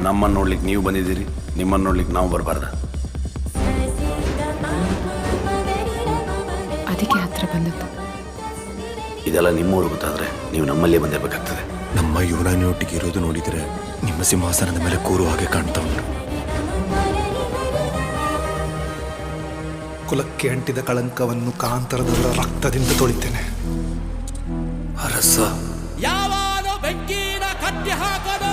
ನಮ್ಮನ್ನು ನೋಡ್ಲಿಕ್ಕೆ ನೀವು ಬಂದಿದ್ದೀರಿ, ನಿಮ್ಮನ್ನು ನೋಡ್ಲಿಕ್ಕೆ ನಾವು ಬರಬಾರ್ದ? ಅದಕ್ಕೆ ಹತ್ರ ಬಂದದ್ದು. ಇದೆಲ್ಲ ನಿಮ್ಮೂರು ಗೊತ್ತಾದ್ರೆ ನೀವು ನಮ್ಮಲ್ಲೇ ಬಂದಿರಬೇಕಾಗ್ತದೆ. ನಮ್ಮ ಯುವರಾಣಿಯೊಟ್ಟಿಗೆ ಇರೋದು ನೋಡಿದರೆ ನಿಮ್ಮ ಸಿಂಹಾಸನದ ಮೇಲೆ ಕೂರುವ ಹಾಗೆ ಕಾಣ್ತಾ ಉಂಟು. ಕುಲಕ್ಕೆ ಅಂಟಿದ ಕಳಂಕವನ್ನು ಕಾಂತರದವರ ರಕ್ತದಿಂದ ತೊಳಿತೇನೆ. ಅರಸ ಯಾವಾನು ಬೆಂಕಿನ ಕಟ್ಟಿ ಹಾಕದ